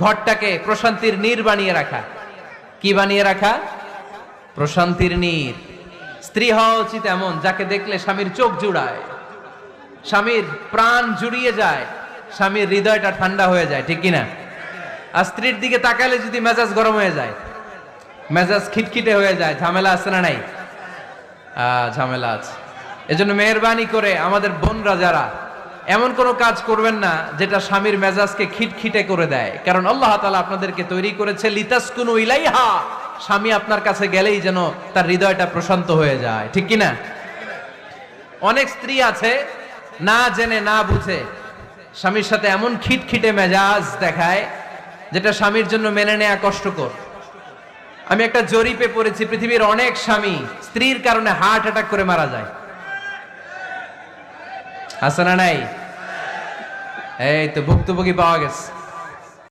ঘরটাকে প্রশান্তির নীর বানিয়ে রাখা। কি বানিয়ে রাখা? প্রশান্তির নীর। স্ত্রী হওয়া উচিত এমন যাকে দেখলে স্বামীর চোখ জুড়ায়, স্বামীর প্রাণ জুড়িয়ে যায়, স্বামীর হৃদয়টা ঠান্ডা হয়ে যায়, ঠিক কিনা? আর স্ত্রীর দিকে তাকালে যদি মেজাজ গরম হয়ে যায়, মেজাজ খিটখিটে হয়ে যায়, ঝামেলা আছে না নাই? ঝামেলা আছে। এজন্য মেহেরবানি করে আমাদের বোনরা যারা, এমন কোনো কাজ করবেন না যেটা স্বামীর মেজাজকে খিটখিটে করে দেয়, কারণ আল্লাহ তাআলা আপনাদেরকে তৈরি করেছে লিতাসকুনু ইলাইহা, স্বামী আপনার কাছে গেলেই যেন তার হৃদয়টা প্রশান্ত হয়ে যায়, ঠিক কিনা? অনেক স্ত্রী আছে না জেনে না বুঝে স্বামীর সাথে এমন খিটখিটে মেজাজ দেখায় যেটা স্বামীর জন্য মেনে নেওয়া কষ্টকর। আমি একটা জরিপে পড়েছি, পৃথিবীর অনেক স্বামী স্ত্রীর কারণে হার্ট অ্যাটাক করে মারা যায়। আছে না নাই? এই তো ভুক্তভোগী পাওয়া গেছে।